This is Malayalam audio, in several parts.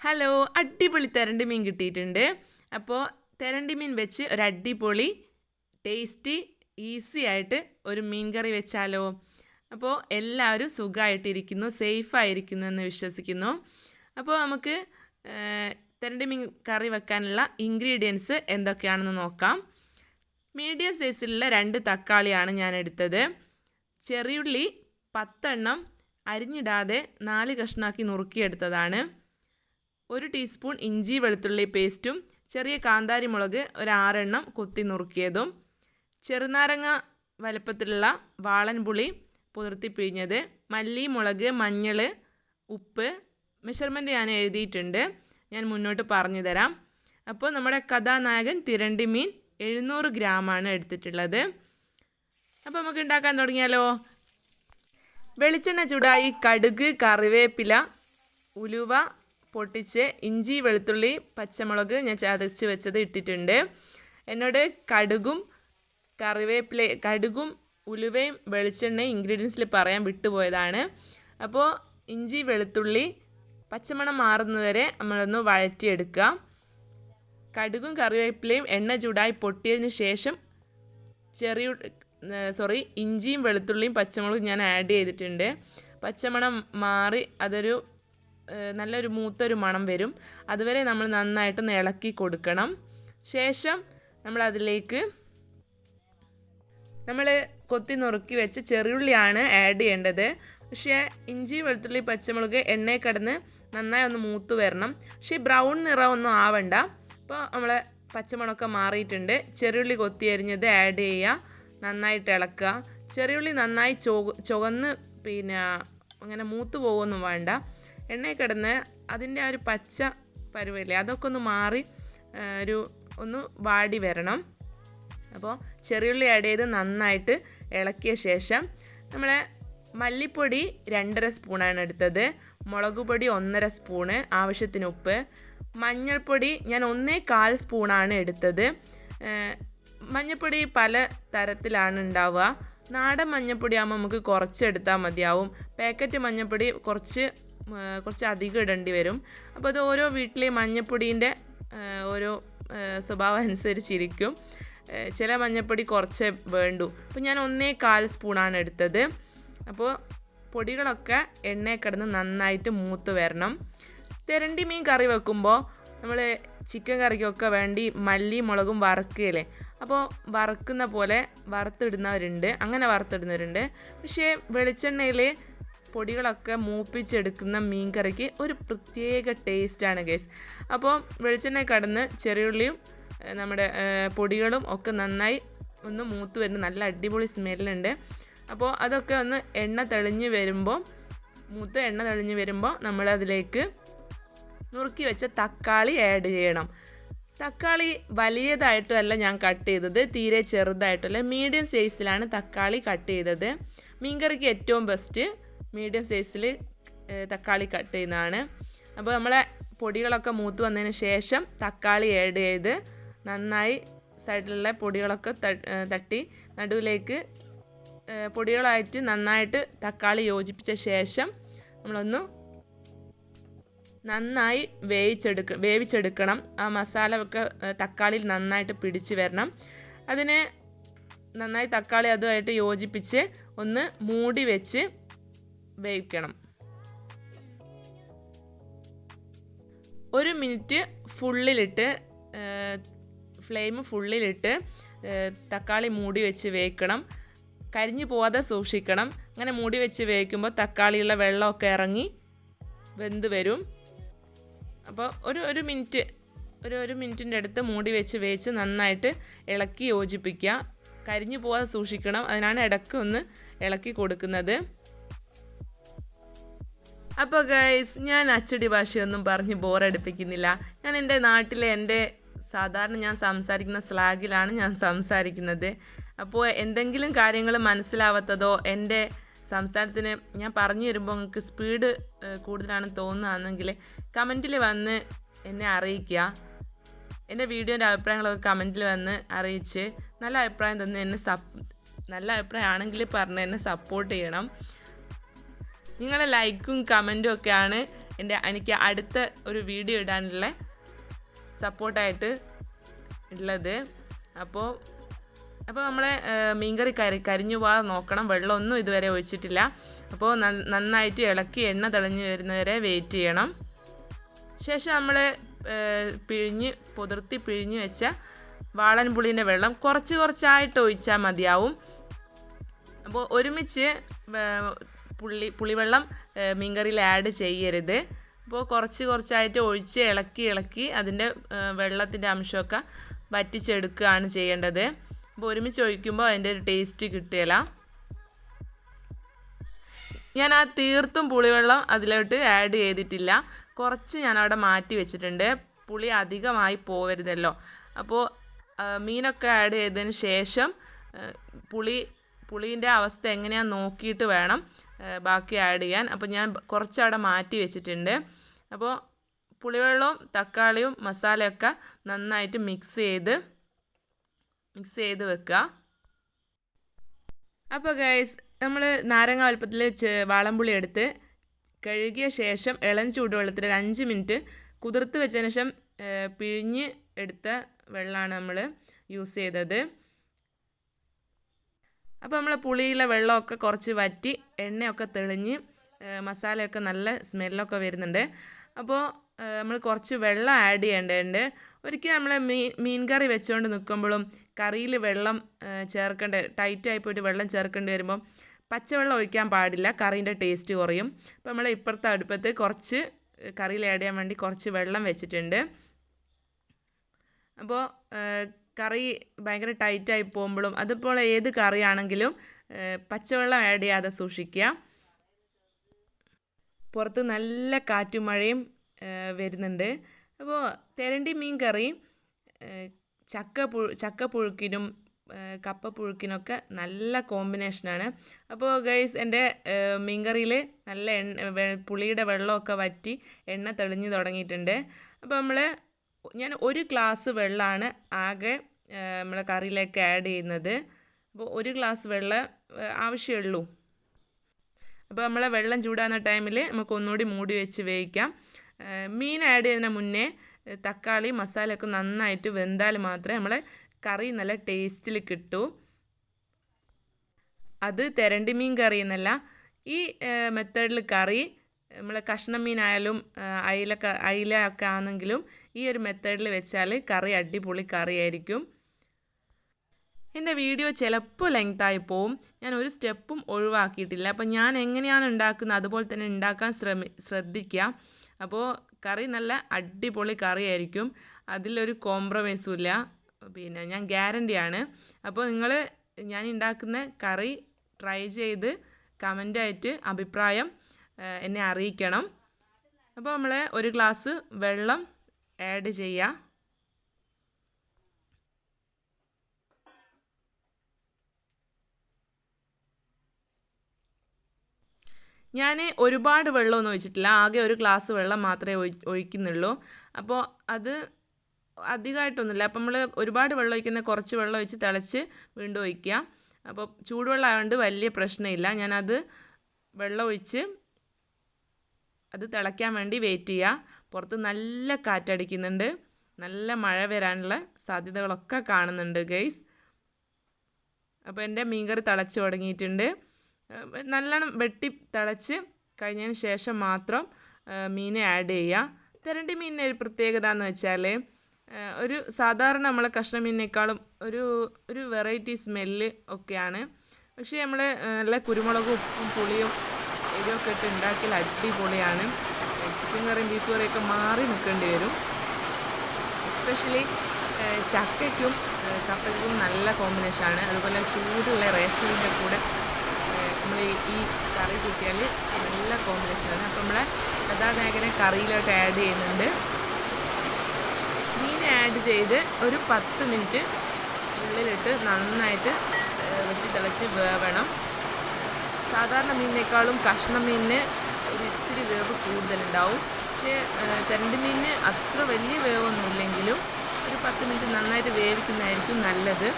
ഹലോ, അടിപൊളി തെരണ്ടി മീൻ കിട്ടിയിട്ടുണ്ട്. അപ്പോൾ തെരണ്ടി മീൻ വെച്ച് ഒരു അടിപൊളി ടേസ്റ്റി ഈസി ആയിട്ട് ഒരു മീൻ കറി വെച്ചാലോ? അപ്പോൾ എല്ലാവരും സുഖമായിട്ടിരിക്കുന്നു, സേഫായിരിക്കുന്നു എന്ന് വിശ്വസിക്കുന്നു. അപ്പോൾ നമുക്ക് തെരണ്ടി മീൻ കറി വെക്കാനുള്ള ഇൻഗ്രീഡിയൻസ് എന്തൊക്കെയാണെന്ന് നോക്കാം. മീഡിയം സൈസിലുള്ള 2 തക്കാളിയാണ് ഞാൻ എടുത്തത്. ചെറിയുള്ളി 10 എണ്ണം അരിഞ്ഞിടാതെ 4 കഷ്ണാക്കി നുറുക്കിയെടുത്തതാണ്. 1 ടീസ്പൂൺ ഇഞ്ചി വെളുത്തുള്ളി പേസ്റ്റും ചെറിയ കാന്താരി മുളക് ഒരു 6 എണ്ണം കുത്തി നുറുക്കിയതും, ചെറുനാരങ്ങ വലുപ്പത്തിലുള്ള വാളൻപുളി പുതിർത്തി പിഴിഞ്ഞത്, മല്ലി, മുളക്, മഞ്ഞൾ, ഉപ്പ്. മെഷർമെൻറ്റ് ഞാൻ എഴുതിയിട്ടുണ്ട്, ഞാൻ മുന്നോട്ട് പറഞ്ഞു തരാം. അപ്പോൾ നമ്മുടെ കഥാനായകൻ തിരണ്ടി മീൻ 700 ഗ്രാമാണ് എടുത്തിട്ടുള്ളത്. അപ്പോൾ നമുക്ക് ഉണ്ടാക്കാൻ തുടങ്ങിയാലോ? വെളിച്ചെണ്ണ ചൂടായി കടുക്, കറിവേപ്പില, ഉലുവ പൊട്ടിച്ച്, ഇഞ്ചി, വെളുത്തുള്ളി, പച്ചമുളക് ഞാൻ ചതച്ച് വെച്ചത് ഇട്ടിട്ടുണ്ട്. എന്നോട് കടുകും ഉലുവയും വെളിച്ചെണ്ണയും ഇൻഗ്രീഡിയൻസിൽ പറയാൻ വിട്ടുപോയതാണ്. അപ്പോൾ ഇഞ്ചി, വെളുത്തുള്ളി പച്ചമണം മാറുന്നവരെ നമ്മളൊന്ന് വഴറ്റിയെടുക്കുക. കടുകും കറിവേപ്പിലയും എണ്ണ ചൂടായി പൊട്ടിയതിന് ശേഷം ഇഞ്ചിയും വെളുത്തുള്ളിയും പച്ചമുളകും ഞാൻ ആഡ് ചെയ്തിട്ടുണ്ട്. പച്ചമണം മാറി അതൊരു നല്ലൊരു മൂത്തൊരു മണം വരും. അതുവരെ നമ്മൾ നന്നായിട്ടൊന്ന് ഇളക്കി കൊടുക്കണം. ശേഷം നമ്മളതിലേക്ക് നമ്മൾ കൊത്തി നുറുക്കി വെച്ച് ചെറിയുള്ളിയാണ് ആഡ് ചെയ്യേണ്ടത്. പക്ഷേ ഇഞ്ചി, വെളുത്തുള്ളി, പച്ചമുളക് എണ്ണയിൽ കിടന്ന് നന്നായി ഒന്ന് മൂത്ത് വരണം. പക്ഷേ ബ്രൗൺ നിറമൊന്നും ആവണ്ട. അപ്പോൾ നമ്മൾ പച്ചമുളകൊക്കെ മാറിയിട്ടുണ്ട്. ചെറിയുള്ളി കൊത്തി അരിഞ്ഞത് ആഡ് ചെയ്യുക, നന്നായിട്ട് ഇളക്കുക. ചെറിയുള്ളി നന്നായി ചുവന്ന് അങ്ങനെ മൂത്ത് പോകുമൊന്നും വേണ്ട. എണ്ണയിൽ കിടന്ന് അതിൻ്റെ ആ ഒരു പച്ച പരുവില്ലേ, അതൊക്കെ ഒന്ന് മാറി ഒന്ന് വാടി വരണം. അപ്പോൾ ചെറിയുള്ളി ആഡ് ചെയ്ത് നന്നായിട്ട് ഇളക്കിയ ശേഷം നമ്മൾ മല്ലിപ്പൊടി 2.5 സ്പൂണാണ് എടുത്തത്, മുളക് പൊടി 1.5 സ്പൂണ്, ആവശ്യത്തിന് ഉപ്പ്, മഞ്ഞൾപ്പൊടി ഞാൻ 1.25 സ്പൂണാണ് എടുത്തത്. മഞ്ഞൾപ്പൊടി പല തരത്തിലാണ് ഉണ്ടാവുക. നാടൻ മഞ്ഞൾപ്പൊടി ആകുമ്പോൾ നമുക്ക് കുറച്ചെടുത്താൽ മതിയാവും. പാക്കറ്റ് മഞ്ഞൾപ്പൊടി കുറച്ച് അധികം ഇടേണ്ടി വരും. അപ്പോൾ അത് ഓരോ വീട്ടിലെ മഞ്ഞൾപ്പൊടീൻ്റെ ഓരോ സ്വഭാവം അനുസരിച്ചിരിക്കും. ചില മഞ്ഞൾപ്പൊടി കുറച്ചേ വേണ്ടൂ. അപ്പോൾ ഞാൻ 1.25 സ്പൂണാണ് എടുത്തത്. അപ്പോൾ പൊടികളൊക്കെ എണ്ണയിൽ കിടന്ന് നന്നായിട്ട് മൂത്ത് വരണം. തിരണ്ടി മീൻ കറി വെക്കുമ്പോൾ നമ്മൾ ചിക്കൻ കറിക്കൊക്കെ വേണ്ടി മല്ലി മുളകും വറുക്കുകയില്ലേ, അപ്പോൾ വറുക്കുന്ന പോലെ വറുത്തിടുന്നവരുണ്ട്, അങ്ങനെ വറുത്തിടുന്നവരുണ്ട്. പക്ഷേ വെളിച്ചെണ്ണയിൽ പൊടികളൊക്കെ മൂപ്പിച്ചെടുക്കുന്ന മീൻ കറിക്ക് ഒരു പ്രത്യേക ടേസ്റ്റാണ് ഗൈസ്. അപ്പോൾ വെളിച്ചെണ്ണ കടന്ന് ചെറിയുള്ളിയും നമ്മുടെ പൊടികളും ഒക്കെ നന്നായി ഒന്ന് മൂത്ത് വരുന്ന നല്ല അടിപൊളി സ്മെല്ലുണ്ട്. അപ്പോൾ അതൊക്കെ ഒന്ന് എണ്ണ തെളിഞ്ഞ് വരുമ്പോൾ നമ്മളതിലേക്ക് നുറുക്കി വെച്ച തക്കാളി ആഡ് ചെയ്യണം. തക്കാളി വലിയതായിട്ടല്ല ഞാൻ കട്ട് ചെയ്തത്, തീരെ ചെറുതായിട്ടല്ല, മീഡിയം സൈസിലാണ് തക്കാളി കട്ട് ചെയ്തത്. മീൻകറിക്ക് ഏറ്റവും ബെസ്റ്റ് മീഡിയം സൈസിൽ തക്കാളി കട്ട് ചെയ്യുന്നതാണ്. അപ്പോൾ നമ്മളെ പൊടികളൊക്കെ മൂത്ത് വന്നതിന് ശേഷം തക്കാളി ആഡ് ചെയ്ത് നന്നായി സൈഡിലുള്ള പൊടികളൊക്കെ തട്ടി നടുവിലേക്ക് പൊടികളായിട്ട് നന്നായിട്ട് തക്കാളി യോജിപ്പിച്ച ശേഷം നമ്മളൊന്ന് നന്നായി വേവിച്ചെടുക്കണം. ആ മസാല ഒക്കെ തക്കാളിയിൽ നന്നായിട്ട് പിടിച്ച് വരണം. അതിന് നന്നായി തക്കാളി അതുമായിട്ട് യോജിപ്പിച്ച് ഒന്ന് മൂടി വെച്ച് വേവിക്കണം. 1 മിനിറ്റ് ഫ്ലെയിം ഫുള്ളിലിട്ട് തക്കാളി മൂടി വെച്ച് വേവിക്കണം. കരിഞ്ഞു പോവാതെ സൂക്ഷിക്കണം. അങ്ങനെ മൂടി വെച്ച് വേവിക്കുമ്പോൾ തക്കാളിയുള്ള വെള്ളമൊക്കെ ഇറങ്ങി വെന്ത് വരും. അപ്പോൾ ഒരു മിനിറ്റിൻ്റെ അടുത്ത് മൂടി വെച്ച് വേവിച്ച് നന്നായിട്ട് ഇളക്കി യോജിപ്പിക്കുക. കരിഞ്ഞു പോവാതെ സൂക്ഷിക്കണം, അതിനാണ് ഇടയ്ക്ക് ഒന്ന് ഇളക്കി കൊടുക്കുന്നത്. അപ്പോൾ ഗൈസ്, ഞാൻ അച്ചടി ഭാഷയൊന്നും പറഞ്ഞ് ബോറടിപ്പിക്കുന്നില്ല. ഞാൻ എൻ്റെ നാട്ടിലെ സാധാരണ ഞാൻ സംസാരിക്കുന്ന സ്ലാഗിലാണ് ഞാൻ സംസാരിക്കുന്നത്. അപ്പോൾ എന്തെങ്കിലും കാര്യങ്ങൾ മനസ്സിലാവാത്തതോ എൻ്റെ സംസാരത്തിന് ഞാൻ പറഞ്ഞു തരുമ്പോൾ നിങ്ങൾക്ക് സ്പീഡ് കൂടുതലാണെന്ന് തോന്നുകയാണെങ്കിൽ കമൻറ്റിൽ വന്ന് എന്നെ അറിയിക്കുക. എൻ്റെ വീഡിയോൻ്റെ അഭിപ്രായങ്ങളൊക്കെ കമൻറ്റിൽ വന്ന് അറിയിച്ച് നല്ല അഭിപ്രായം തന്ന് നല്ല അഭിപ്രായമാണെങ്കിൽ പറഞ്ഞ് എന്നെ സപ്പോർട്ട് ചെയ്യണം. നിങ്ങളുടെ ലൈക്കും കമൻറ്റും ഒക്കെയാണ് എനിക്ക് അടുത്ത ഒരു വീഡിയോ ഇടാനുള്ള സപ്പോർട്ടായിട്ട് ഉള്ളത്. അപ്പോൾ നമ്മളെ മീൻകറി കരിഞ്ഞു പോകാതെ നോക്കണം. വെള്ളമൊന്നും ഇതുവരെ ഒഴിച്ചിട്ടില്ല. അപ്പോൾ നന്നായിട്ട് ഇളക്കി എണ്ണ തെളിഞ്ഞ് വരുന്നവരെ വെയിറ്റ് ചെയ്യണം. ശേഷം നമ്മൾ പുതിർത്തി പിഴിഞ്ഞ് വെച്ച വാളൻപുളീൻ്റെ വെള്ളം കുറച്ചായിട്ട് ഒഴിച്ചാൽ മതിയാവും. അപ്പോൾ ഒരുമിച്ച് പുളിവെള്ളം മീൻകറിയിൽ ആഡ് ചെയ്യരുത്. അപ്പോൾ കുറച്ചായിട്ട് ഒഴിച്ച് ഇളക്കി അതിൻ്റെ വെള്ളത്തിൻ്റെ അംശമൊക്കെ വറ്റിച്ചെടുക്കുകയാണ് ചെയ്യേണ്ടത്. അപ്പോൾ ഒരുമിച്ച് ഒഴിക്കുമ്പോൾ അതിൻ്റെ ഒരു ടേസ്റ്റ് കിട്ടുകയില്ല. ഞാൻ തീർത്തും പുളിവെള്ളം അതിലോട്ട് ആഡ് ചെയ്തിട്ടില്ല. കുറച്ച് ഞാനവിടെ മാറ്റി വെച്ചിട്ടുണ്ട്, പുളി അധികമായി പോവരുതല്ലോ. അപ്പോൾ മീനൊക്കെ ആഡ് ചെയ്തതിന് ശേഷം പുളീൻ്റെ അവസ്ഥ എങ്ങനെയാണെന്ന് നോക്കിയിട്ട് വേണം ബാക്കി ആഡ് ചെയ്യാൻ. അപ്പോൾ ഞാൻ കുറച്ചവിടെ മാറ്റി വെച്ചിട്ടുണ്ട്. അപ്പോൾ പുളിവെള്ളവും തക്കാളിയും മസാലയൊക്കെ നന്നായിട്ട് മിക്സ് ചെയ്ത് വെക്കുക. അപ്പോൾ ഗൈസ്, നമ്മൾ നാരങ്ങ വലുപ്പത്തിൽ വാളംപുളി എടുത്ത് കഴുകിയ ശേഷം ഇളം ചൂടുവെള്ളത്തിൽ 5 മിനിറ്റ് കുതിർത്ത് വെച്ചതിന് ശേഷം പിഴിഞ്ഞ് എടുത്ത വെള്ളമാണ് നമ്മൾ യൂസ് ചെയ്തത്. അപ്പോൾ നമ്മൾ പുളിയിലെ വെള്ളമൊക്കെ കുറച്ച് വറ്റി എണ്ണയൊക്കെ തെളിഞ്ഞ് മസാലയൊക്കെ നല്ല സ്മെല്ലൊക്കെ വരുന്നുണ്ട്. അപ്പോൾ നമ്മൾ കുറച്ച് വെള്ളം ആഡ് ചെയ്യേണ്ടതുണ്ട്. ഒരിക്കലും നമ്മൾ മീൻ കറി വെച്ചുകൊണ്ട് നിൽക്കുമ്പോഴും കറിയിൽ വെള്ളം ടൈറ്റായി പോയിട്ട് വെള്ളം ചേർക്കേണ്ടി വരുമ്പോൾ പച്ചവെള്ളം ഒഴിക്കാൻ പാടില്ല, കറീൻ്റെ ടേസ്റ്റ് കുറയും. അപ്പോൾ നമ്മൾ ഇപ്പുറത്തെ അടുപ്പത്ത് കുറച്ച് കറിയിൽ ആഡ് ചെയ്യാൻ വേണ്ടി കുറച്ച് വെള്ളം വെച്ചിട്ടുണ്ട്. അപ്പോൾ കറി ഭയങ്കര ടൈറ്റായി പോകുമ്പോഴും അതുപോലെ ഏത് കറിയാണെങ്കിലും പച്ചവെള്ളം ആഡ് ചെയ്യാതെ സൂക്ഷിക്കുക. പുറത്ത് നല്ല കാറ്റും മഴയും വരുന്നുണ്ട്. അപ്പോൾ തെരണ്ടി മീൻ കറി ചക്കപ്പുഴുക്കിനും കപ്പപ്പുഴുക്കിനൊക്കെ നല്ല കോമ്പിനേഷനാണ്. അപ്പോൾ ഗൈസ്, എൻ്റെ മീൻകറിയിൽ നല്ല പുളിയുടെ വെള്ളമൊക്കെ വറ്റി എണ്ണ തെളിഞ്ഞ് തുടങ്ങിയിട്ടുണ്ട്. അപ്പോൾ ഞാൻ 1 ഗ്ലാസ് വെള്ളമാണ് ആകെ നമ്മളെ കറിയിലേക്ക് ആഡ് ചെയ്യുന്നത്. അപ്പോൾ 1 ഗ്ലാസ് വെള്ളം ആവശ്യമുള്ളൂ. അപ്പോൾ നമ്മളെ വെള്ളം ചൂടാകുന്ന ടൈമിൽ നമുക്ക് ഒന്നുകൂടി മൂടി വെച്ച് വേവിക്കാം. മീൻ ആഡ് ചെയ്യുന്നതിന് മുന്നേ തക്കാളി മസാലയൊക്കെ നന്നായിട്ട് വെന്താൽ മാത്രമേ നമ്മളെ കറി നല്ല ടേസ്റ്റിൽ കിട്ടൂ. അത് തെരണ്ടി മീൻ കറി എന്നല്ല, ഈ മെത്തേഡിൽ കറി നമ്മൾ കഷ്ണം മീനായാലും അയിലൊക്കെ ആണെങ്കിലും ഈ ഒരു മെത്തേഡിൽ വെച്ചാൽ കറി അടിപൊളി കറിയായിരിക്കും. എൻ്റെ വീഡിയോ ചിലപ്പോൾ ലെങ്തായി പോവും. ഞാൻ ഒരു സ്റ്റെപ്പും ഒഴിവാക്കിയിട്ടില്ല. അപ്പോൾ ഞാൻ എങ്ങനെയാണ് ഉണ്ടാക്കുന്നത് അതുപോലെ തന്നെ ഉണ്ടാക്കാൻ ശ്രദ്ധിക്കുക. അപ്പോൾ കറി നല്ല അടിപൊളി കറിയായിരിക്കും, അതിലൊരു കോംപ്രമൈസും ഇല്ല. പിന്നെ ഞാൻ ഗ്യാരണ്ടിയാണ്. അപ്പോൾ ഞാൻ ഉണ്ടാക്കുന്ന കറി ട്രൈ ചെയ്ത് കമൻ്റായിട്ട് അഭിപ്രായം എന്നെ അറിയിക്കണം. അപ്പോൾ നമ്മൾ 1 ഗ്ലാസ് വെള്ളം ആഡ് ചെയ്യുക. ഞാൻ ഒരുപാട് വെള്ളമൊന്നും ഒഴിച്ചിട്ടില്ല, ആകെ 1 ഗ്ലാസ് വെള്ളം മാത്രമേ ഒഴിക്കുന്നുള്ളൂ. അപ്പോൾ അത് അധികമായിട്ടൊന്നുമില്ല. അപ്പം നമ്മൾ ഒരുപാട് വെള്ളം ഒഴിക്കുന്ന കുറച്ച് വെള്ളം ഒഴിച്ച് തിളച്ച് വീണ്ടും ഒഴിക്കുക. അപ്പോൾ ചൂടുവെള്ളം ആയതുകൊണ്ട് വലിയ പ്രശ്നമില്ല. ഞാനത് വെള്ളം ഒഴിച്ച് അത് തിളയ്ക്കാൻ വേണ്ടി വെയിറ്റ് ചെയ്യുക. പുറത്ത് നല്ല കാറ്റടിക്കുന്നുണ്ട്, നല്ല മഴ വരാനുള്ള സാധ്യതകളൊക്കെ കാണുന്നുണ്ട് ഗൈസ്. അപ്പോൾ എൻ്റെ മീൻകറി തിളച്ച് തുടങ്ങിയിട്ടുണ്ട്. നല്ലോണം വെട്ടി തിളച്ച് കഴിഞ്ഞതിന് ശേഷം മാത്രം മീൻ ആഡ് ചെയ്യുക. തെരണ്ടി മീനിൻ്റെ ഒരു പ്രത്യേകത എന്ന് വെച്ചാൽ ഒരു സാധാരണ നമ്മളെ കഷ്ണം മീനിനേക്കാളും ഒരു വെറൈറ്റി സ്മെല്ല് ഒക്കെയാണ്. പക്ഷേ നമ്മൾ നല്ല കുരുമുളകും ഉപ്പും പുളിയും എരിവൊക്കെ ഇട്ട് ഉണ്ടാക്കിയാൽ അടിപൊളിയാണ്. ചിക്കൻ കറിയും ബീഫ് കറിയൊക്കെ മാറി നിൽക്കേണ്ടി വരും. എസ്പെഷ്യലി ചക്കയ്ക്കും കപ്പയ്ക്കും നല്ല കോമ്പിനേഷനാണ്. അതുപോലെ ചൂടുള്ള റേഷനിൻ്റെ കൂടെ നമ്മൾ ഈ കറി കൂട്ടിയാൽ നല്ല കോമ്പിനേഷനാണ്. അപ്പോൾ നമ്മളെ കഥാനായകനെ കറിയിലോട്ട് ആഡ് ചെയ്യുന്നുണ്ട്. മീൻ ആഡ് ചെയ്ത് ഒരു 10 മിനിറ്റ് ഉള്ളിലിട്ട് നന്നായിട്ട് വെട്ടി തിളച്ച് വേവണം. സാധാരണ മീനിനേക്കാളും കഷ്ണം മീനിന് ഒരു ഇത്തിരി വേവ് കൂടുതലുണ്ടാവും. പക്ഷേ തെരണ്ടി മീനിന് അത്ര വലിയ വേവൊന്നുമില്ലെങ്കിലും ഒരു 10 മിനിറ്റ് നന്നായിട്ട് വേവിക്കുന്നതായിരിക്കും നല്ലത്.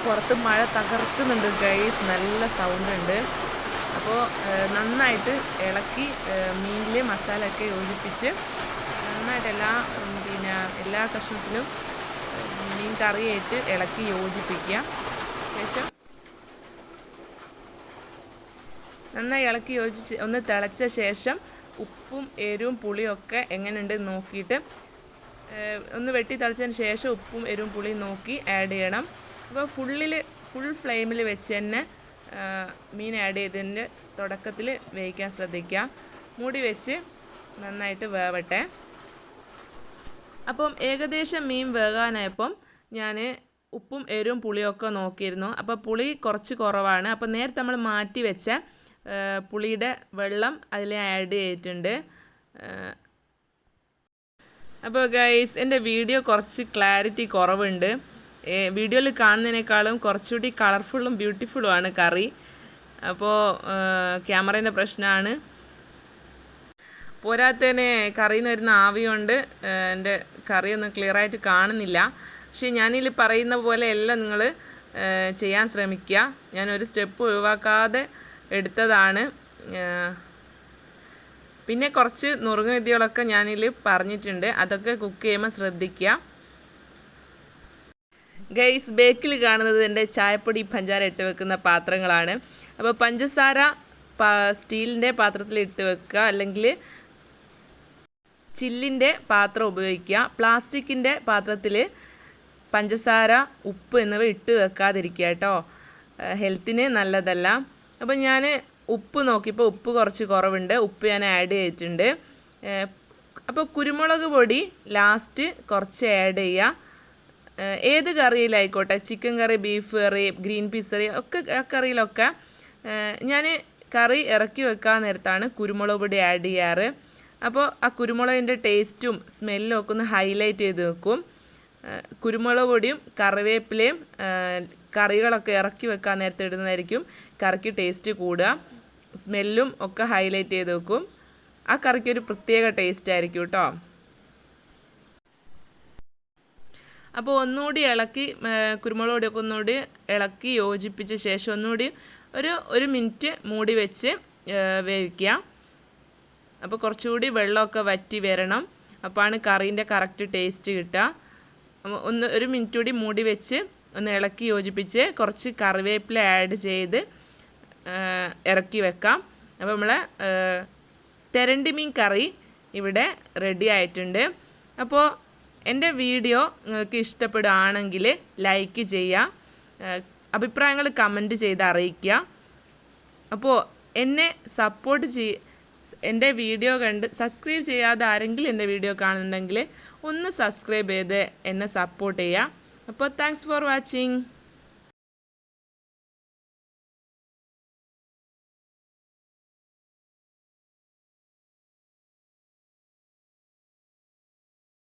പുറത്ത് മഴ തകർക്കുന്നുണ്ട് ഗൈസ്, നല്ല സൗണ്ട് ഉണ്ട്. അപ്പോൾ നന്നായിട്ട് ഇളക്കി മീനിലെ മസാലയൊക്കെ യോജിപ്പിച്ച് നന്നായിട്ട് എല്ലാ കഷ്ണത്തിലും മീൻ കറിയായിട്ട് ഇളക്കി യോജിപ്പിക്കുക. ശേഷം നന്നായി ഇളക്കി യോജിച്ച് ഒന്ന് തിളച്ച ശേഷം ഉപ്പും എരിവും പുളിയൊക്കെ എങ്ങനെയുണ്ട് നോക്കിയിട്ട് ഒന്ന് വെട്ടി തിളച്ചതിന് ശേഷം ഉപ്പും എരിവും പുളിയും നോക്കി ആഡ് ചെയ്യണം. അപ്പോൾ ഫുൾ ഫ്ലെയിമിൽ വെച്ച് തന്നെ മീൻ ആഡ് ചെയ്തതിൻ്റെ തുടക്കത്തിൽ വേവിക്കാൻ ശ്രദ്ധിക്കുക. മൂടി വെച്ച് നന്നായിട്ട് വേവട്ടെ. അപ്പം ഏകദേശം മീൻ വേകാനായപ്പം ഞാൻ ഉപ്പും എരിവും പുളിയൊക്കെ നോക്കിയിരുന്നു. അപ്പോൾ പുളി കുറച്ച് കുറവാണ്. അപ്പോൾ നേരത്തെ നമ്മൾ മാറ്റി വെച്ച പുളിയുടെ വെള്ളം അതിൽ ആഡ് ചെയ്തിട്ടുണ്ട്. അപ്പോൾ ഗൈസ്, എൻ്റെ വീഡിയോ കുറച്ച് ക്ലാരിറ്റി കുറവുണ്ട്. വീഡിയോയിൽ കാണുന്നതിനേക്കാളും കുറച്ചുകൂടി കളർഫുള്ളും ബ്യൂട്ടിഫുള്ളുമാണ് കറി. അപ്പോൾ ക്യാമറേൻ്റെ പ്രശ്നമാണ്. പോരാത്തതിന് കറിയിൽ നിന്ന് വരുന്ന ആവി കൊണ്ട് എൻ്റെ കറിയൊന്നും ക്ലിയറായിട്ട് കാണുന്നില്ല. പക്ഷേ ഞാനിതിൽ പറയുന്ന പോലെ എല്ലാം നിങ്ങൾ ചെയ്യാൻ ശ്രമിക്കുക. ഞാനൊരു സ്റ്റെപ്പ് ഒഴിവാക്കാതെ എടുത്തതാണ്. പിന്നെ കുറച്ച് നുറുങ്ങ് വിദ്യകളൊക്കെ ഞാനിതിൽ പറഞ്ഞിട്ടുണ്ട്. അതൊക്കെ കുക്ക് ചെയ്യുമ്പോൾ ശ്രദ്ധിക്കുക. ഗൈസ്, ബേക്കിൽ കാണുന്നത് എൻ്റെ ചായപ്പൊടി പഞ്ചാര ഇട്ട് വെക്കുന്ന പാത്രങ്ങളാണ്. അപ്പോൾ പഞ്ചസാര സ്റ്റീലിൻ്റെ പാത്രത്തിൽ ഇട്ട് വെക്കുക, അല്ലെങ്കിൽ ചില്ലിൻ്റെ പാത്രം ഉപയോഗിക്കുക. പ്ലാസ്റ്റിക്കിൻ്റെ പാത്രത്തിൽ പഞ്ചസാര, ഉപ്പ് എന്നിവ ഇട്ട് വെക്കാതിരിക്കുക കേട്ടോ. ഹെൽത്തിന് നല്ലതല്ല. അപ്പോൾ ഞാൻ ഉപ്പ് നോക്കിയപ്പോൾ ഉപ്പ് കുറച്ച് കുറവുണ്ട്. ഉപ്പ് ഞാൻ ആഡ് ചെയ്തിട്ടുണ്ട്. അപ്പോൾ കുരുമുളക് പൊടി ലാസ്റ്റ് കുറച്ച് ആഡ് ചെയ്യുക. ഏത് കറിയിലായിക്കോട്ടെ, ചിക്കൻ കറി, ബീഫ് കറി, ഗ്രീൻ പീസ് കറി ഒക്കെ കറിയിലൊക്കെ ഞാൻ കറി ഇറക്കി വെക്കാൻ നേരത്താണ് കുരുമുളക് പൊടി ആഡ് ചെയ്യാറ്. അപ്പോൾ ആ കുരുമുളകിൻ്റെ ടേസ്റ്റും സ്മെല്ലും ഒക്കെ ഒന്ന് ഹൈലൈറ്റ് ചെയ്ത് വെക്കും. കുരുമുളക് പൊടിയും കറിവേപ്പിലയും കറികളൊക്കെ ഇറക്കി വെക്കാൻ നേരത്തെ ഇടുന്നതായിരിക്കും കറിക്ക് ടേസ്റ്റ് കൂടുക. സ്മെല്ലും ഒക്കെ ഹൈലൈറ്റ് ചെയ്ത് വെക്കും. ആ കറിക്കൊരു പ്രത്യേക ടേസ്റ്റ് ആയിരിക്കും കേട്ടോ. അപ്പോൾ ഒന്നുകൂടി ഇളക്കി കുരുമുളക് പൊടിയൊക്കെ ഒന്നുകൂടി ഇളക്കി യോജിപ്പിച്ച ശേഷം ഒന്നുകൂടി ഒരു മിനിറ്റ് മൂടി വെച്ച് വേവിക്കുക. അപ്പോൾ കുറച്ചുകൂടി വെള്ളമൊക്കെ വറ്റി വരണം. അപ്പോഴാണ് കറീൻ്റെ കറക്റ്റ് ടേസ്റ്റ് കിട്ടുക. ഒരു മിനിറ്റ് കൂടി മൂടി വെച്ച് ഒന്ന് ഇളക്കി യോജിപ്പിച്ച് കുറച്ച് കറിവേപ്പില ആഡ് ചെയ്ത് ഇറക്കി വെക്കാം. അപ്പോൾ നമ്മളെ തെരണ്ടി മീൻ കറി ഇവിടെ റെഡി ആയിട്ടുണ്ട്. അപ്പോൾ എൻ്റെ വീഡിയോ നിങ്ങൾക്ക് ഇഷ്ടപ്പെടുകയാണെങ്കിൽ ലൈക്ക് ചെയ്യുക, അഭിപ്രായങ്ങൾ കമൻറ്റ് ചെയ്ത് അറിയിക്കുക. അപ്പോൾ എന്നെ സപ്പോർട്ട് എൻ്റെ വീഡിയോ കണ്ട് സബ്സ്ക്രൈബ് ചെയ്യാതെ ആരെങ്കിലും എൻ്റെ വീഡിയോ കാണുന്നുണ്ടെങ്കിൽ ഒന്ന് സബ്സ്ക്രൈബ് ചെയ്ത് എന്നെ സപ്പോർട്ട് ചെയ്യുക. അപ്പോൾ താങ്ക്സ് ഫോർ വാച്ചിങ്.